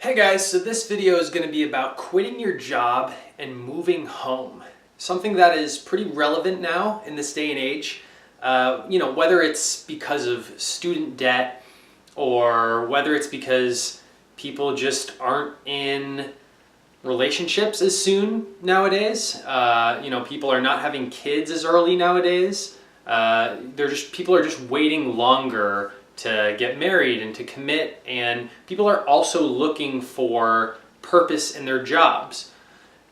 Hey guys, so this video is going to be about quitting your job and moving home. Something that is pretty relevant now in this day and age. Whether it's because of student debt or whether it's because people just aren't in relationships as soon nowadays. People are not having kids as early nowadays. People are just waiting longer to get married and to commit, and people are also looking for purpose in their jobs.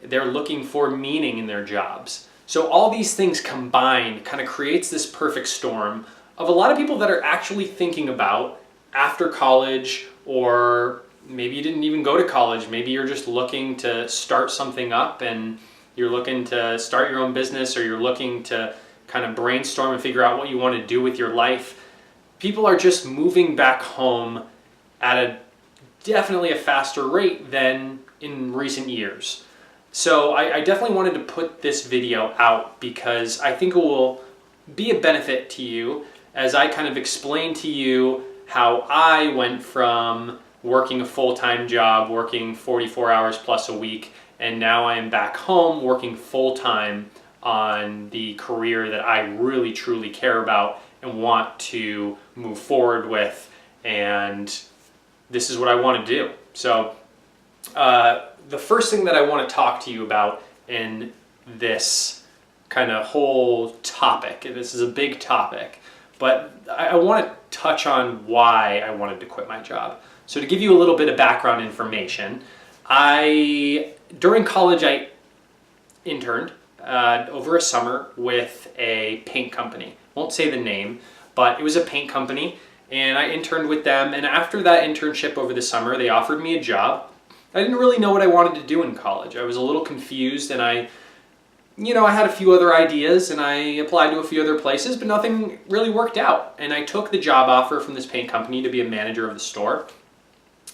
They're looking for meaning in their jobs. So all these things combined kind of creates this perfect storm of a lot of people that are actually thinking about after college, or maybe you didn't even go to college, maybe you're just looking to start something up and you're looking to start your own business, or you're looking to kind of brainstorm and figure out what you want to do with your life. People are just moving back home at definitely a faster rate than in recent years. So I definitely wanted to put this video out because I think it will be a benefit to you as I kind of explain to you how I went from working a full-time job, working 44 hours plus a week, and now I am back home working full-time on the career that I really truly care about and want to move forward with, and this is what I want to do. So the first thing that I want to talk to you about in this kind of whole topic, and this is a big topic, but I want to touch on why I wanted to quit my job. So to give you a little bit of background information, during college I interned over a summer with a paint company. Won't say the name, but it was a paint company, and I interned with them. And after that internship over the summer, they offered me a job. I didn't really know what I wanted to do in college. I was a little confused, and I had a few other ideas, and I applied to a few other places, but nothing really worked out. And I took the job offer from this paint company to be a manager of the store.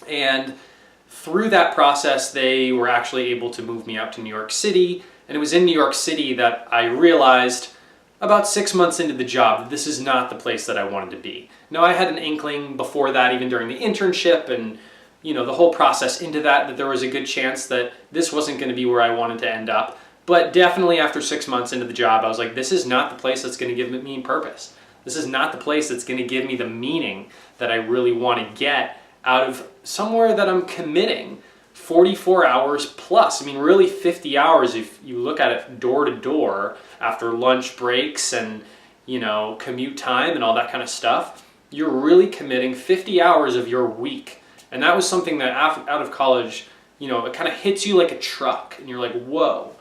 And through that process, they were actually able to move me out to New York City. And it was in New York City that I realized about 6 months into the job that this is not the place that I wanted to be. Now, I had an inkling before that, even during the internship and the whole process into that there was a good chance that this wasn't going to be where I wanted to end up. But definitely after 6 months into the job, I was like, this is not the place that's going to give me purpose. This is not the place that's going to give me the meaning that I really want to get out of somewhere that I'm committing 44 hours plus. I mean, really 50 hours if you look at it door to door after lunch breaks and, commute time and all that kind of stuff. You're really committing 50 hours of your week. And that was something that out of college, it kind of hits you like a truck. And you're like, whoa,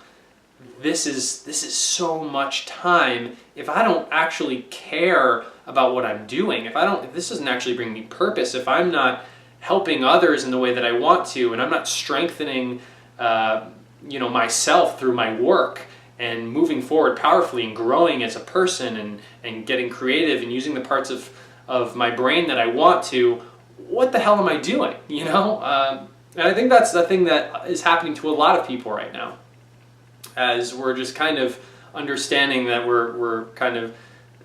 this is so much time. If I don't actually care about what I'm doing, if this doesn't actually bring me purpose, if I'm not helping others in the way that I want to, and I'm not strengthening, myself through my work and moving forward powerfully and growing as a person and getting creative and using the parts of my brain that I want to, what the hell am I doing? And I think that's the thing that is happening to a lot of people right now, as we're just kind of understanding that we're kind of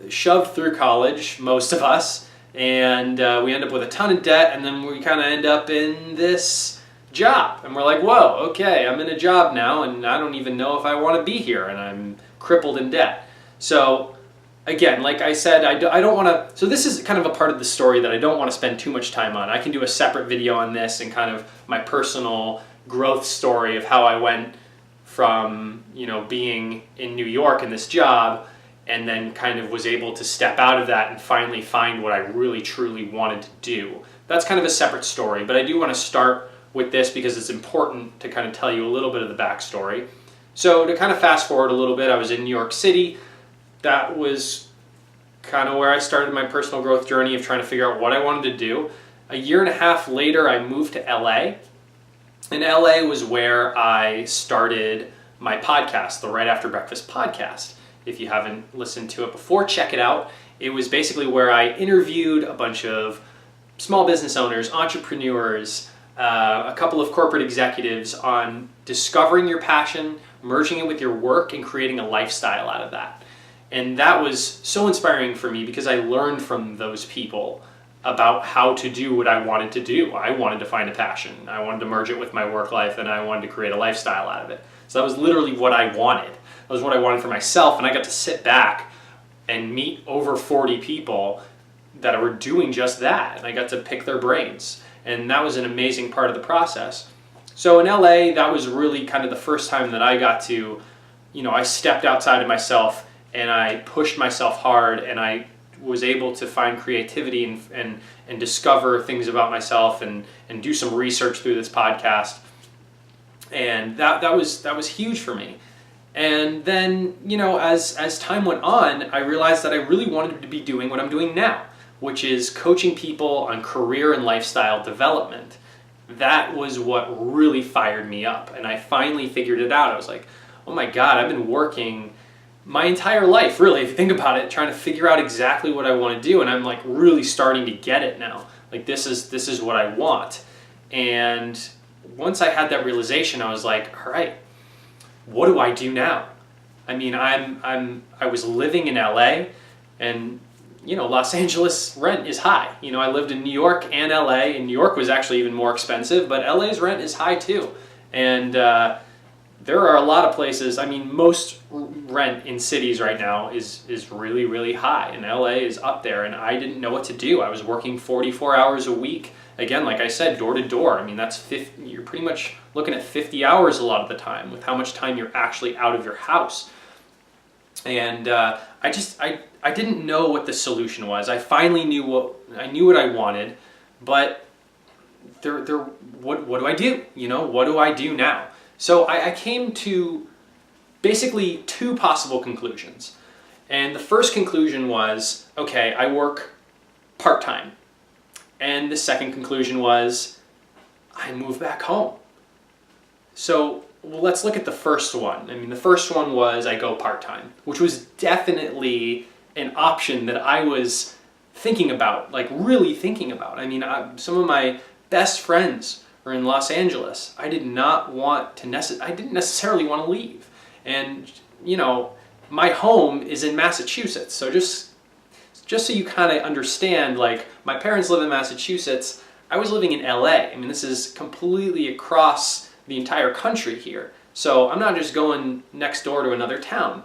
shoved through college, most of us, and we end up with a ton of debt, and then we kind of end up in this job. And we're like, whoa, okay, I'm in a job now, and I don't even know if I want to be here, and I'm crippled in debt. So again, like I said, I don't want to, so this is kind of a part of the story that I don't want to spend too much time on. I can do a separate video on this and kind of my personal growth story of how I went from, being in New York in this job, and then kind of was able to step out of that and finally find what I really truly wanted to do. That's kind of a separate story, but I do want to start with this because it's important to kind of tell you a little bit of the backstory. So to kind of fast forward a little bit, I was in New York City. That was kind of where I started my personal growth journey of trying to figure out what I wanted to do. A year and a half later, I moved to LA. And LA was where I started my podcast, the Right After Breakfast podcast. If you haven't listened to it before, check it out. It was basically where I interviewed a bunch of small business owners, entrepreneurs, a couple of corporate executives on discovering your passion, merging it with your work, and creating a lifestyle out of that. And that was so inspiring for me because I learned from those people about how to do what I wanted to do. I wanted to find a passion. I wanted to merge it with my work life, and I wanted to create a lifestyle out of it. So that was literally what I wanted. That was what I wanted for myself, and I got to sit back and meet over 40 people that were doing just that, and I got to pick their brains, and that was an amazing part of the process. So in LA, that was really kind of the first time that I got to, I stepped outside of myself and I pushed myself hard, and I was able to find creativity and discover things about myself and do some research through this podcast. And that was huge for me. And then, as time went on, I realized that I really wanted to be doing what I'm doing now, which is coaching people on career and lifestyle development. That was what really fired me up. And I finally figured it out. I was like, oh my God, I've been working my entire life, really, if you think about it, trying to figure out exactly what I want to do. And I'm like really starting to get it now. Like this is what I want. And once I had that realization, I was like, all right, what do I do now? I mean, I was living in LA, and Los Angeles rent is high. I lived in New York and LA, and New York was actually even more expensive, but LA's rent is high too. And there are a lot of places, most rent in cities right now is really, really high, and LA is up there, and I didn't know what to do. I was working 44 hours a week. Again, like I said, door to door. That's 50, you're pretty much looking at 50 hours a lot of the time with how much time you're actually out of your house. And I didn't know what the solution was. I finally knew what I wanted, but what do I do? What do I do now? So I came to basically two possible conclusions. And the first conclusion was, okay, I work part-time. And the second conclusion was, I move back home. So let's look at the first one. The first one was I go part-time, which was definitely an option that I was thinking about, like really thinking about. Some of my best friends are in Los Angeles. I didn't necessarily want to leave. And, my home is in Massachusetts. So just so you kind of understand, like my parents live in Massachusetts. I was living in LA. This is completely across the entire country here. So I'm not just going next door to another town.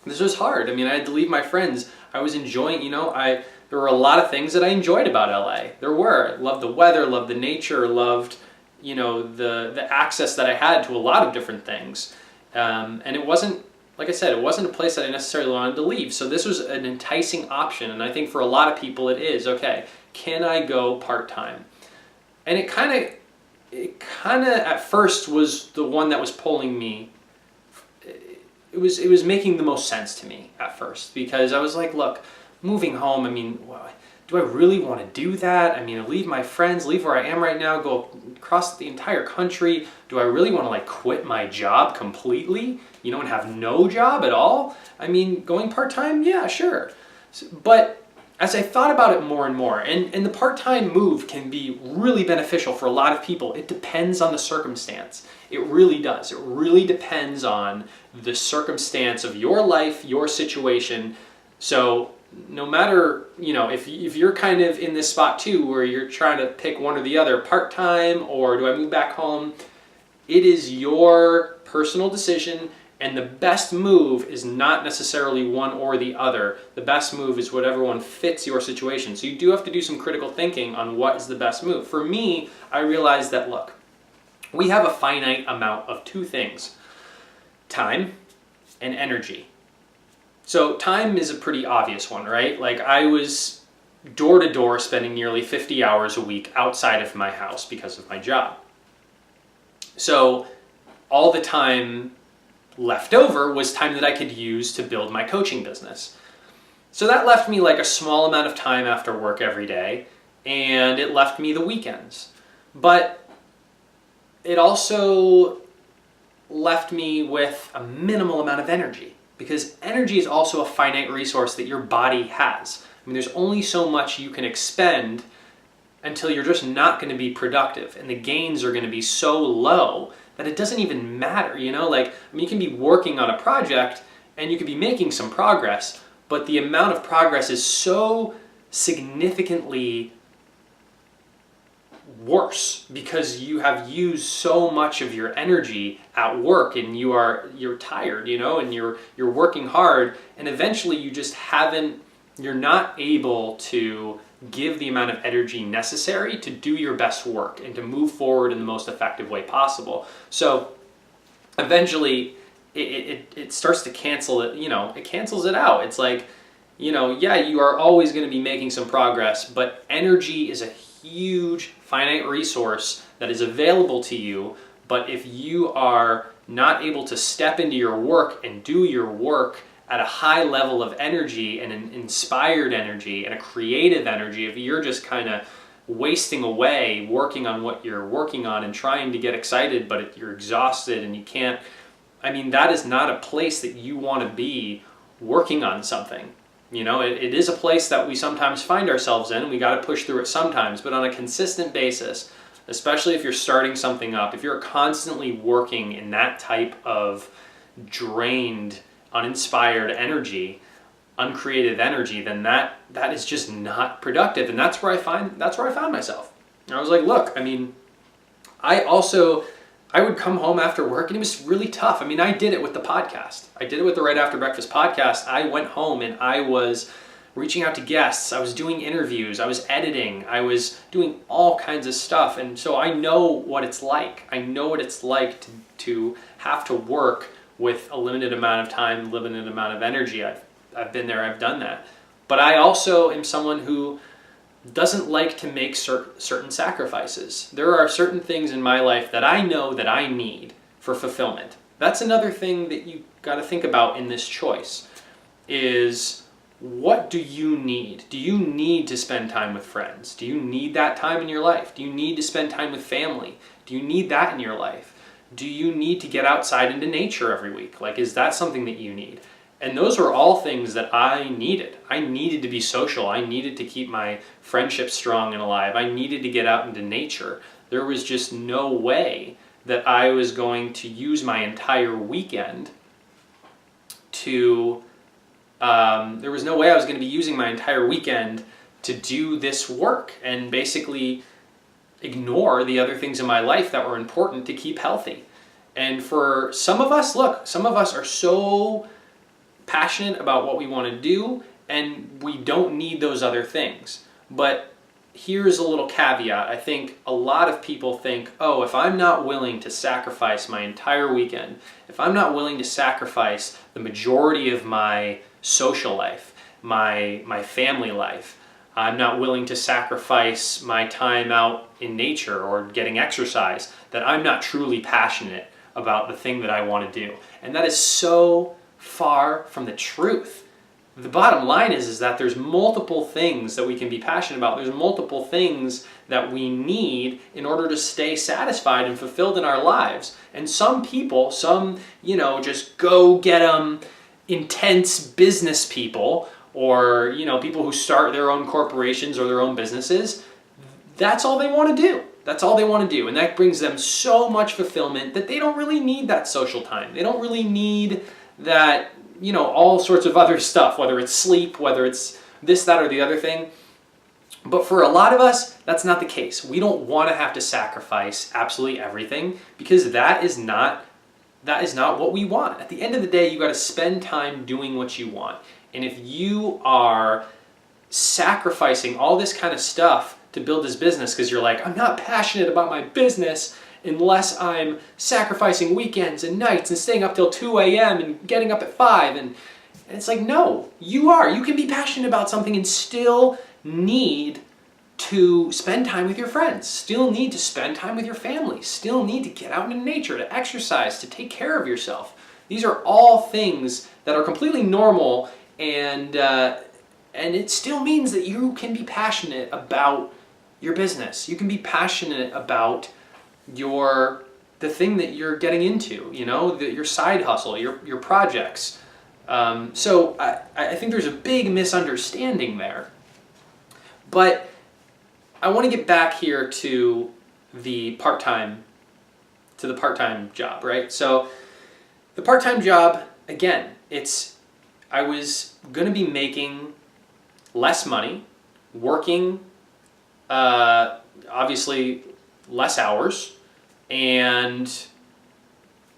This was hard. I had to leave my friends. I was enjoying, there were a lot of things that I enjoyed about LA. There were. I loved the weather, loved the nature, loved, the access that I had to a lot of different things. And it wasn't, like I said, it wasn't a place that I necessarily wanted to leave. So this was an enticing option. And I think for a lot of people it is, okay, can I go part-time? And it kind of at first was the one that was pulling me. It was making the most sense to me at first, because I was like, look, moving home, do I really want to do that? Leave my friends, leave where I am right now, go across the entire country. Do I really want to quit my job completely, and have no job at all? Going part-time, yeah, sure. But as I thought about it more and more, and the part-time move can be really beneficial for a lot of people. It depends on the circumstance. It really does. It really depends on the circumstance of your life, your situation. So no matter, if you're kind of in this spot too, where you're trying to pick one or the other, part-time or do I move back home, it is your personal decision. And the best move is not necessarily one or the other. The best move is whatever one fits your situation. So you do have to do some critical thinking on what is the best move. For me, I realized that, look, we have a finite amount of two things: time and energy. So time is a pretty obvious one, right? Like I was door to door spending nearly 50 hours a week outside of my house because of my job. So all the time left over was time that I could use to build my coaching business. So that left me like a small amount of time after work every day, and it left me the weekends. But it also left me with a minimal amount of energy, because energy is also a finite resource that your body has. There's only so much you can expend until you're just not going to be productive, and the gains are going to be so low that it doesn't even matter, you can be working on a project and you could be making some progress, but the amount of progress is so significantly worse because you have used so much of your energy at work, and you're tired, and you're working hard, and eventually you're not able to give the amount of energy necessary to do your best work and to move forward in the most effective way possible. So eventually it starts to cancel it, it cancels it out. It's like, yeah, you are always going to be making some progress, but energy is a huge finite resource that is available to you. But if you are not able to step into your work and do your work at a high level of energy and an inspired energy and a creative energy, if you're just kind of wasting away working on what you're working on and trying to get excited, but you're exhausted and you can't, that is not a place that you want to be working on something. It is a place that we sometimes find ourselves in, and we got to push through it sometimes, but on a consistent basis, especially if you're starting something up, if you're constantly working in that type of drained, uninspired energy, uncreative energy, then that is just not productive. And that's where I found myself. And I was like, look, I would come home after work and it was really tough. I did it with the podcast. I did it with the Right After Breakfast podcast. I went home and I was reaching out to guests. I was doing interviews. I was editing. I was doing all kinds of stuff. And so I know what it's like. I know what it's like to have to work with a limited amount of time, limited amount of energy. I've been there. I've done that. But I also am someone who doesn't like to make certain sacrifices. There are certain things in my life that I know that I need for fulfillment. That's another thing that you got to think about in this choice is, what do you need? Do you need to spend time with friends? Do you need that time in your life? Do you need to spend time with family? Do you need that in your life? Do you need to get outside into nature every week? Is that something that you need? And those were all things that I needed. I needed to be social. I needed to keep my friendship strong and alive. I needed to get out into nature. There was just no way that I was going to use my entire weekend to do this work and basically ignore the other things in my life that were important to keep healthy. And for some of us, some of us are so passionate about what we want to do, and we don't need those other things. But here's a little caveat. I think a lot of people think, oh, if I'm not willing to sacrifice my entire weekend, if I'm not willing to sacrifice the majority of my social life, my family life, I'm not willing to sacrifice my time out in nature or getting exercise, that I'm not truly passionate about the thing that I want to do. And that is so far from the truth. The bottom line is that there's multiple things that we can be passionate about. There's multiple things that we need in order to stay satisfied and fulfilled in our lives. And some people, just go get them intense business people, or, people who start their own corporations or their own businesses, that's all they want to do. That's all they want to do. And that brings them so much fulfillment that they don't really need that social time. They don't really need that, all sorts of other stuff, whether it's sleep, whether it's this, that, or the other thing. But for a lot of us, that's not the case. We don't want to have to sacrifice absolutely everything, because that is not what we want. At the end of the day, you got to spend time doing what you want. And if you are sacrificing all this kind of stuff to build this business because you're like, I'm not passionate about my business unless I'm sacrificing weekends and nights and staying up till 2 a.m. and getting up at 5. And it's like, no, you are. You can be passionate about something and still need to spend time with your friends, still need to spend time with your family, still need to get out into nature, to exercise, to take care of yourself. These are all things that are completely normal, and it still means that you can be passionate about your business. You can be passionate about the thing that you're getting into, your side hustle, your projects. So I think there's a big misunderstanding there. But I want to get back here to the part-time job, right? So the part-time job, again, I was going to be making less money, working obviously less hours, and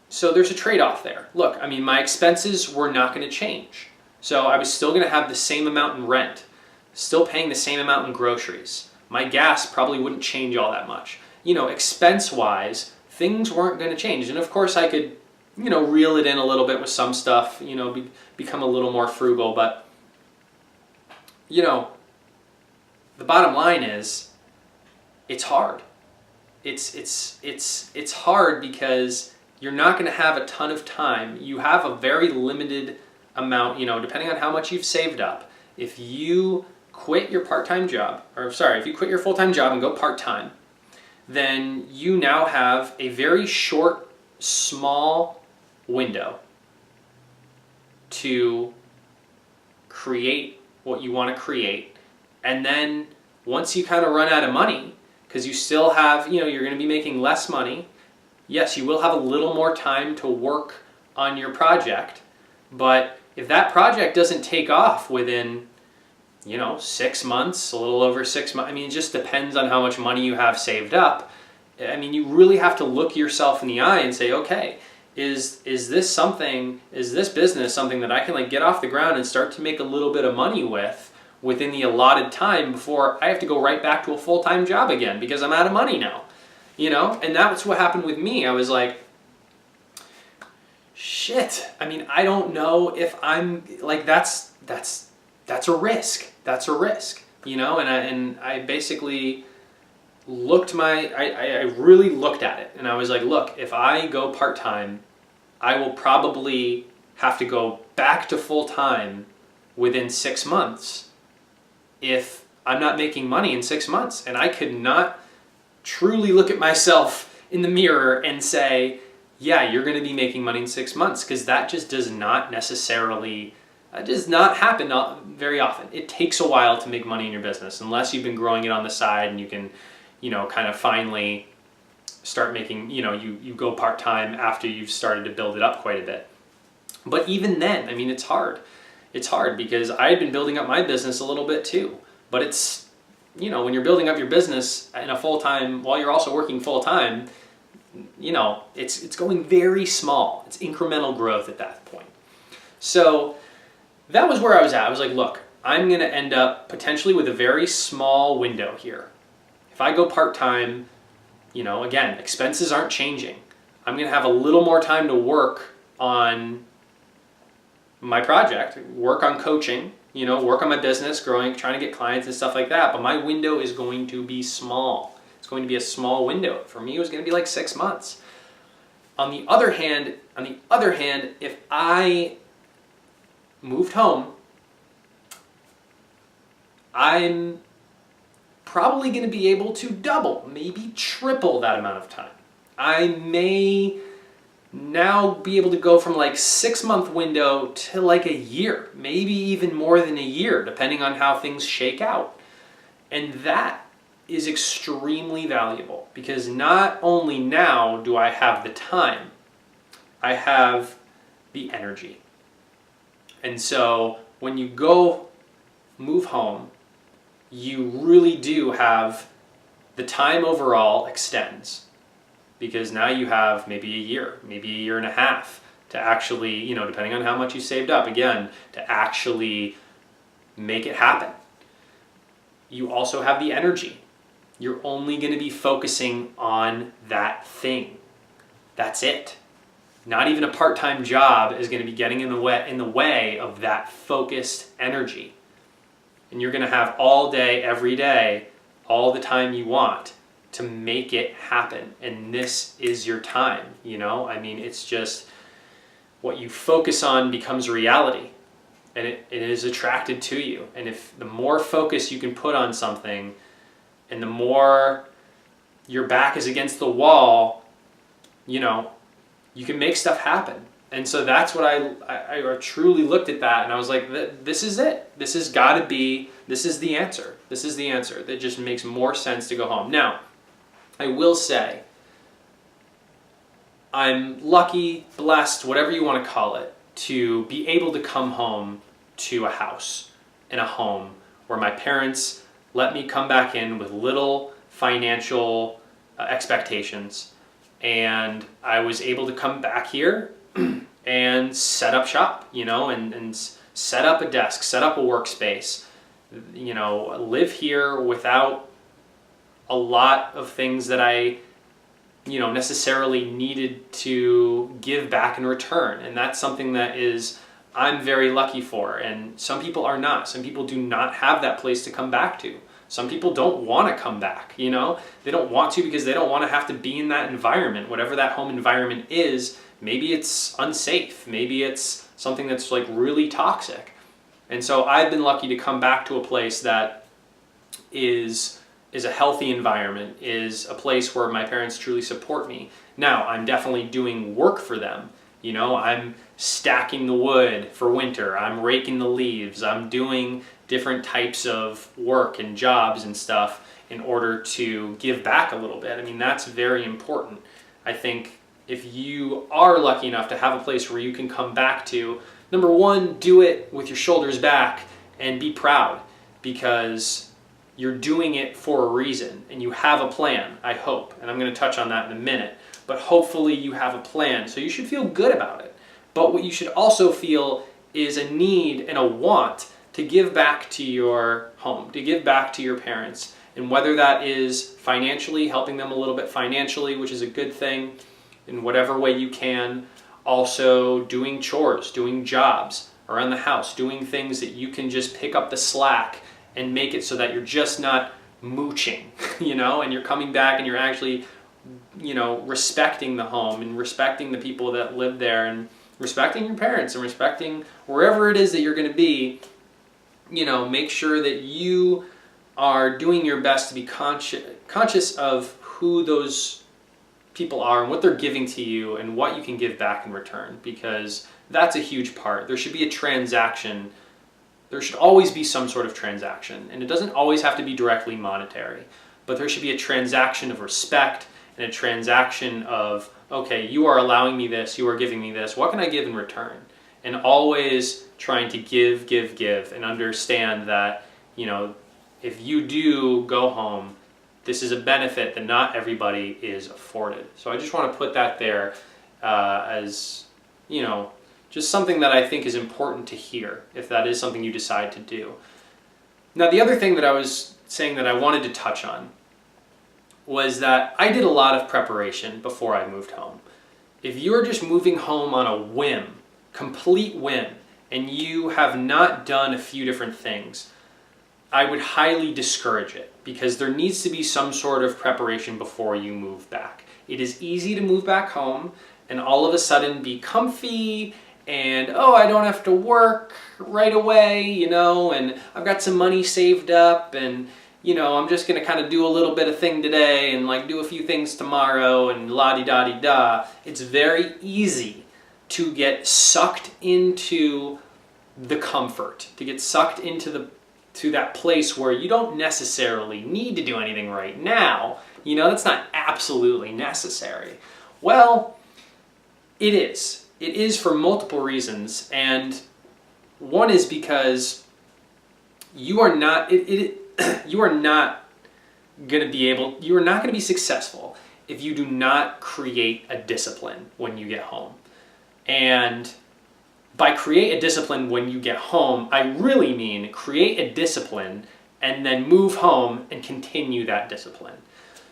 so there's a trade-off there. Look, I mean, my expenses were not going to change. So I was still going to have the same amount in rent, still paying the same amount in groceries. My gas probably wouldn't change all that much. You know, expense-wise, things weren't going to change. And of course I could, you know, reel it in a little bit with some stuff, you know, become a little more frugal. But, you know, the bottom line is, it's hard. It's hard because you're not going to have a ton of time. You have a very limited amount, you know, depending on how much you've saved up. If you quit your part-time job, if you quit your full-time job and go part-time, then you now have a very short, small window to create what you want to create. And then once you kind of run out of money, because you still have, you know, you're going to be making less money. Yes, you will have a little more time to work on your project, but if that project doesn't take off within, you know, 6 months, a little over 6 months, I mean, it just depends on how much money you have saved up. I mean, you really have to look yourself in the eye and say, okay, is this business something that I can like get off the ground and start to make a little bit of money within the allotted time before I have to go right back to a full-time job again because I'm out of money now, you know? And that's what happened with me. I was like, shit, I mean, I don't know if I'm like, that's a risk. That's a risk, you know? And I basically I really looked at it and I was like, look, if I go part-time, I will probably have to go back to full-time within 6 months if I'm not making money in 6 months. And I could not truly look at myself in the mirror and say, yeah, you're going to be making money in 6 months, because that just does not necessarily, does not happen very often. It takes a while to make money in your business, unless you've been growing it on the side and you can, you know, kind of finally start making, you know, you go part-time after you've started to build it up quite a bit. But even then, I mean, it's hard. It's hard because I had been building up my business a little bit too. But it's, you know, when you're building up your business in a full-time, while you're also working full-time, you know, it's going very small. It's incremental growth at that point. So that was where I was at. I was like, look, I'm going to end up potentially with a very small window here. If I go part-time, you know, again, expenses aren't changing. I'm going to have a little more time to work on my project, work on coaching, you know, work on my business, growing, trying to get clients and stuff like that. But my window is going to be small. It's going to be a small window. For me, it was going to be like 6 months. On the other hand, if I moved home, I'm probably going to be able to double, maybe triple that amount of time. I may now be able to go from like 6 month window to like a year, maybe even more than a year, depending on how things shake out. And that is extremely valuable, because not only now do I have the time, I have the energy. And so when you go move home, you really do have the time overall extends, because now you have maybe a year, maybe a year and a half to actually, you know, depending on how much you saved up, again, to actually make it happen. You also have the energy. You're only going to be focusing on that thing. That's it. Not even a part-time job is going to be getting in the way of that focused energy. And you're going to have all day, every day, all the time you want to make it happen. And this is your time, you know? I mean, it's just what you focus on becomes reality, and it is attracted to you. And if the more focus you can put on something, and the more your back is against the wall, you know, you can make stuff happen. And so that's what I truly looked at that, and I was like, this is it. This is the answer. This is the answer. That just makes more sense to go home. Now, I will say, I'm lucky, blessed, whatever you want to call it, to be able to come home to a house and a home where my parents let me come back in with little financial expectations. And I was able to come back here and set up shop, and set up a desk, set up a workspace, live here without a lot of things that I necessarily needed to give back in return. And that's something that I'm very lucky for. And some people are not. Some people do not have that place to come back to. Some people don't want to come back, They don't want to because they don't want to have to be in that environment, whatever that home environment is. Maybe it's unsafe. Maybe it's something that's like really toxic. And so I've been lucky to come back to a place that is a healthy environment, is a place where my parents truly support me. Now, I'm definitely doing work for them. I'm stacking the wood for winter. I'm raking the leaves. I'm doing different types of work and jobs and stuff in order to give back a little bit. I mean, that's very important. I think if you are lucky enough to have a place where you can come back to, number one, do it with your shoulders back and be proud, because you're doing it for a reason and you have a plan, I hope. And I'm going to touch on that in a minute. But hopefully you have a plan, so you should feel good about it. But what you should also feel is a need and a want to give back to your home, to give back to your parents. And whether that is financially, helping them a little bit financially, which is a good thing, in whatever way you can. Also doing chores, doing jobs around the house, doing things that you can just pick up the slack and make it so that you're just not mooching, and you're coming back and you're actually, respecting the home and respecting the people that live there and respecting your parents and respecting wherever it is that you're going to be. Make sure that you are doing your best to be conscious of who those people are and what they're giving to you and what you can give back in return, because that's a huge part. There should be a transaction. There should always be some sort of transaction, and it doesn't always have to be directly monetary, but there should be a transaction of respect and a transaction of, okay, you are allowing me this, you are giving me this, what can I give in return? And always trying to give, and understand that, if you do go home, this is a benefit that not everybody is afforded. So I just want to put that there as, just something that I think is important to hear, if that is something you decide to do. Now, the other thing that I was saying that I wanted to touch on was that I did a lot of preparation before I moved home. If you're just moving home on a whim, complete whim, and you have not done a few different things, I would highly discourage it, because there needs to be some sort of preparation before you move back. It is easy to move back home and all of a sudden be comfy and, I don't have to work right away, and I've got some money saved up, and I'm just going to kind of do a little bit of thing today and do a few things tomorrow and la-di-da-di-da. It's very easy to get sucked into the comfort, to get sucked into that place where you don't necessarily need to do anything right now. That's not absolutely necessary. Well, it is. It is for multiple reasons, and one is because you are not going to be successful if you do not create a discipline when you get home. And by create a discipline when you get home, I really mean create a discipline and then move home and continue that discipline.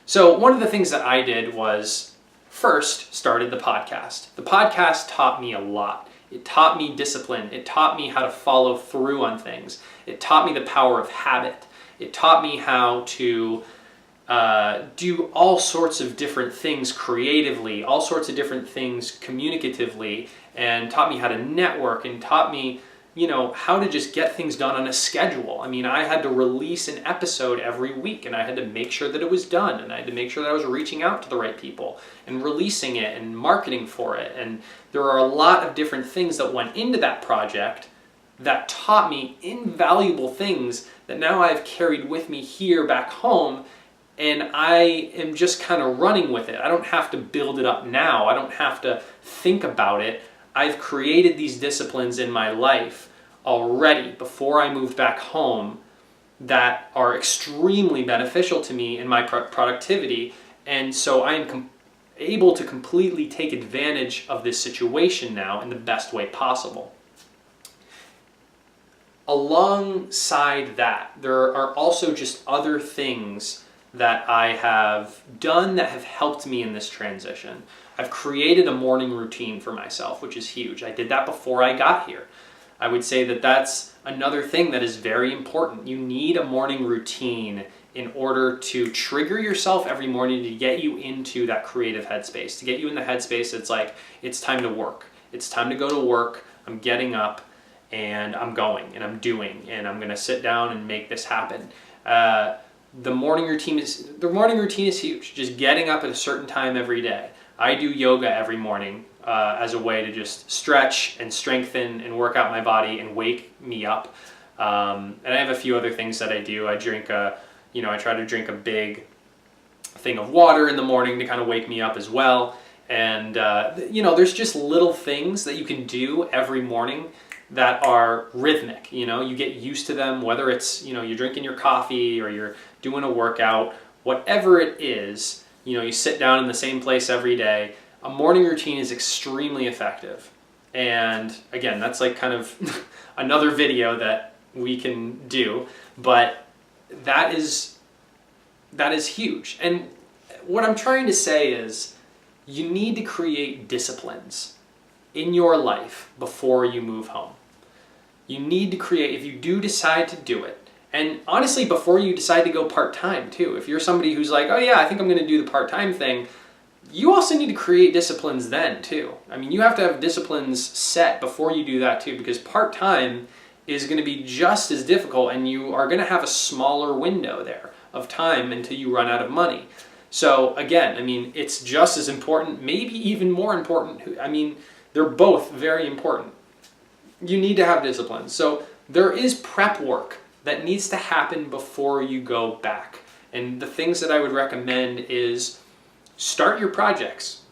So one of the things that I did was first started the podcast. The podcast taught me a lot. It taught me discipline. It taught me how to follow through on things. It taught me the power of habit. It taught me how to do all sorts of different things creatively, all sorts of different things communicatively, and taught me how to network, and taught me, how to just get things done on a schedule. I mean, I had to release an episode every week, and I had to make sure that it was done, and I had to make sure that I was reaching out to the right people and releasing it and marketing for it. And there are a lot of different things that went into that project that taught me invaluable things that now I've carried with me here back home, and I am just kind of running with it. I don't have to build it up now. I don't have to think about it. I've created these disciplines in my life already before I moved back home that are extremely beneficial to me in my productivity. And so I am able to completely take advantage of this situation now in the best way possible. Alongside that, there are also just other things that I have done that have helped me in this transition. I've created a morning routine for myself, which is huge. I did that before I got here. I would say that that's another thing that is very important. You need a morning routine in order to trigger yourself every morning to get you into that creative headspace, to get you in the headspace that's like, it's time to work. It's time to go to work. I'm getting up and I'm going and I'm doing and I'm gonna sit down and make this happen. The morning routine is huge. Just getting up at a certain time every day. I do yoga every morning as a way to just stretch and strengthen and work out my body and wake me up. And I have a few other things that I do. I try to drink a big thing of water in the morning to kind of wake me up as well. And there's just little things that you can do every morning that are rhythmic. You get used to them, whether it's, you're drinking your coffee or you're doing a workout, whatever it is, you sit down in the same place every day. A morning routine is extremely effective. And again, that's like kind of another video that we can do, but that is huge. And what I'm trying to say is you need to create disciplines in your life before you move home. You need to create, if you do decide to do it, and honestly, before you decide to go part-time too. If you're somebody who's like, oh yeah, I think I'm going to do the part-time thing, you also need to create disciplines then too. I mean, you have to have disciplines set before you do that too, because part-time is going to be just as difficult and you are going to have a smaller window there of time until you run out of money. So again, I mean, it's just as important, maybe even more important. I mean, they're both very important. You need to have discipline. So there is prep work that needs to happen before you go back. And the things that I would recommend is start your projects.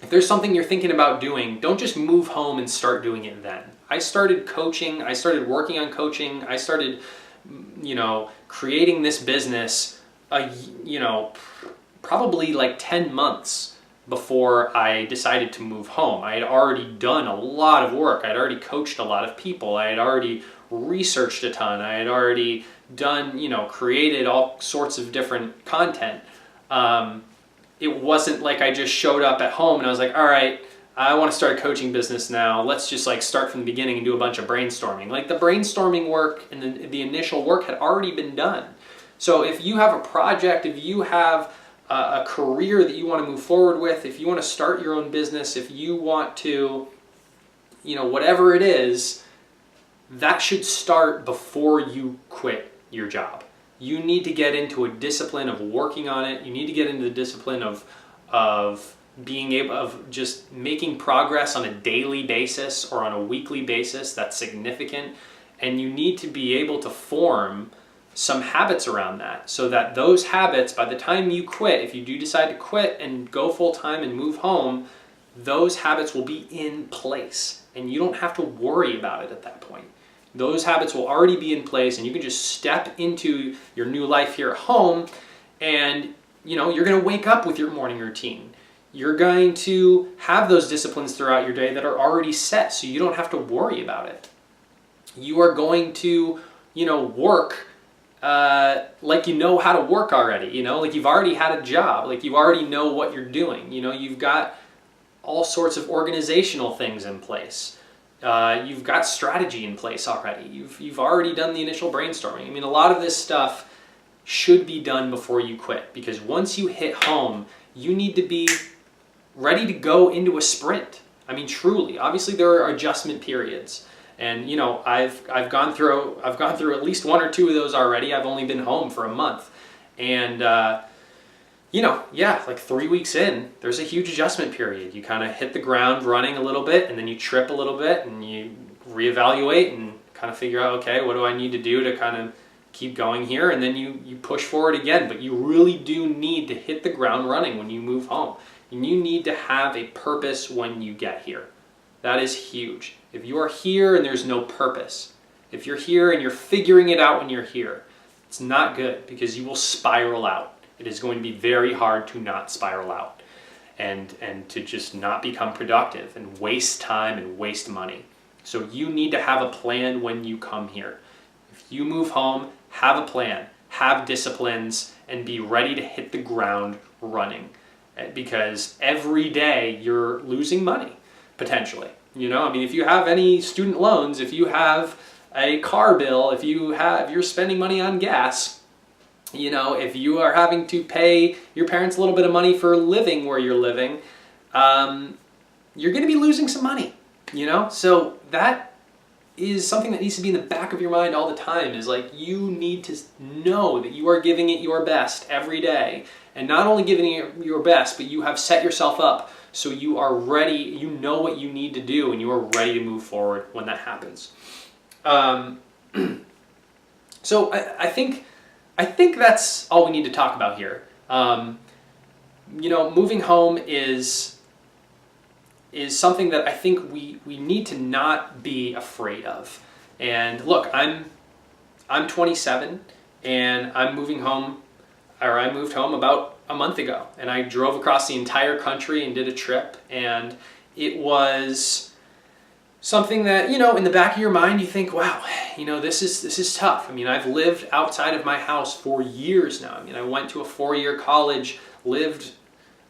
If there's something you're thinking about doing, don't just move home and start doing it then. I started coaching, I started working on coaching, I started, creating this business, probably like 10 months before I decided to move home. I had already done a lot of work. I had already coached a lot of people. I had already researched a ton. I had already done, created all sorts of different content. It wasn't like I just showed up at home and I was like, all right, I want to start a coaching business now. Let's just like start from the beginning and do a bunch of brainstorming. Like the brainstorming work and the initial work had already been done. So if you have a project, if you have a career that you want to move forward with, if you want to start your own business, if you want to, whatever it is, that should start before you quit your job. You need to get into a discipline of working on it. You need to get into the discipline of being able of just making progress on a daily basis or on a weekly basis that's significant. And you need to be able to form some habits around that so that those habits, by the time you quit, if you do decide to quit and go full-time and move home, those habits will be in place and you don't have to worry about it at that point. Those habits will already be in place and you can just step into your new life here at home and you're going to wake up with your morning routine. You're going to have those disciplines throughout your day that are already set so you don't have to worry about it. You are going to, work like you know how to work already, like you've already had a job, like you already know what you're doing, you've got all sorts of organizational things in place. You've got strategy in place already. You've already done the initial brainstorming. I mean, a lot of this stuff should be done before you quit because once you hit home, you need to be ready to go into a sprint. I mean, truly. Obviously, there are adjustment periods. And I've gone through at least one or two of those already. I've only been home for a month, and like 3 weeks in, there's a huge adjustment period. You kind of hit the ground running a little bit, and then you trip a little bit, and you reevaluate and kind of figure out, okay, what do I need to do to kind of keep going here, and then you push forward again. But you really do need to hit the ground running when you move home, and you need to have a purpose when you get here. That is huge. If you are here and there's no purpose, if you're here and you're figuring it out when you're here, It's not good because you will spiral out. It is going to be very hard to not spiral out and to just not become productive and waste time and waste money. So you need to have a plan when you come here. If you move home, have a plan, have disciplines, and be ready to hit the ground running. Because every day you're losing money, potentially. You know, I mean, if you have any student loans, if you have a car bill, if you're spending money on gas, you know, if you are having to pay your parents a little bit of money for living where you're living, you're going to be losing some money, you know? So that is something that needs to be in the back of your mind all the time, is like, you need to know that you are giving it your best every day. And not only giving it your best, but you have set yourself up so you are ready, you know what you need to do, and you are ready to move forward when that happens. So I think that's all we need to talk about here. You know, moving home is something that I think we need to not be afraid of. And look, I'm 27 and I'm moving home, or I moved home about a month ago, and I drove across the entire country and did a trip, and it was something that, you know, in the back of your mind you think, wow, you know, this is tough. I mean, I've lived outside of my house for years now. I mean, I went to a 4-year college, lived,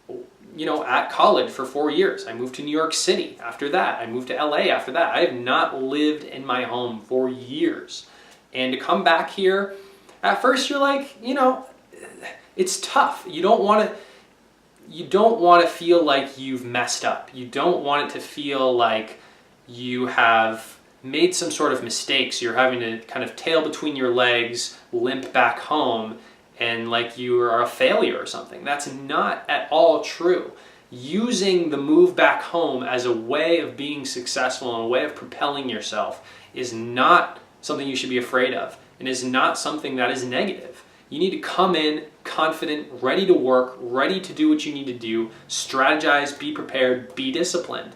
you know, at college for 4 years. I moved to New York City after that. I moved to LA after that. I have not lived in my home for years. And to come back here, at first you're like, you know, it's tough. You don't want to feel like you've messed up. You don't want it to feel like you have made some sort of mistakes. You're having to kind of tail between your legs, limp back home, and like you are a failure or something. That's not at all true. Using the move back home as a way of being successful and a way of propelling yourself is not something you should be afraid of, and is not something that is negative. You need to come in confident, ready to work, ready to do what you need to do, strategize, be prepared, be disciplined.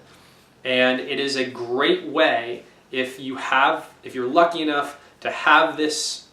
And it is a great way, if you're lucky enough to have this,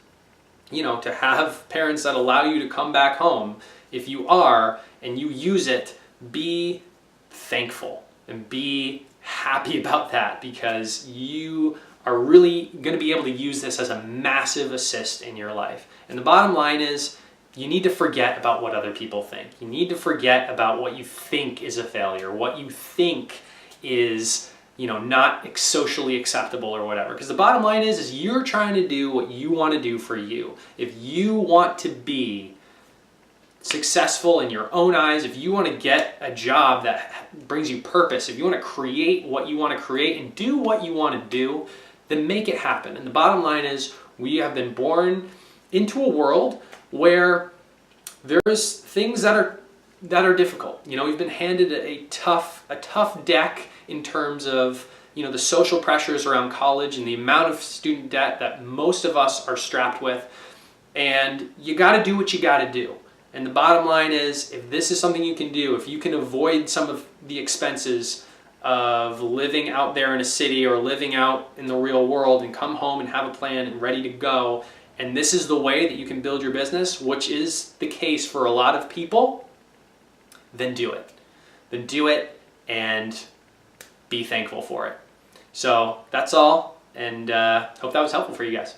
you know, to have parents that allow you to come back home. If you are, and you use it, be thankful and be happy about that, because you are really going to be able to use this as a massive assist in your life. And the bottom line is, you need to forget about what other people think. You need to forget about what you think is a failure, what you think is, you know, not socially acceptable or whatever. Because the bottom line is you're trying to do what you want to do for you. If you want to be successful in your own eyes, if you want to get a job that brings you purpose, if you want to create what you want to create and do what you want to do, then make it happen. And the bottom line is, we have been born into a world where there's things that are difficult. You know, we've been handed a tough deck in terms of, you know, the social pressures around college and the amount of student debt that most of us are strapped with. And you got to do what you got to do. And the bottom line is, if this is something you can do, if you can avoid some of the expenses of living out there in a city or living out in the real world, and come home and have a plan and ready to go, and this is the way that you can build your business, which is the case for a lot of people, then do it. Then do it and be thankful for it. So that's all, and hope that was helpful for you guys.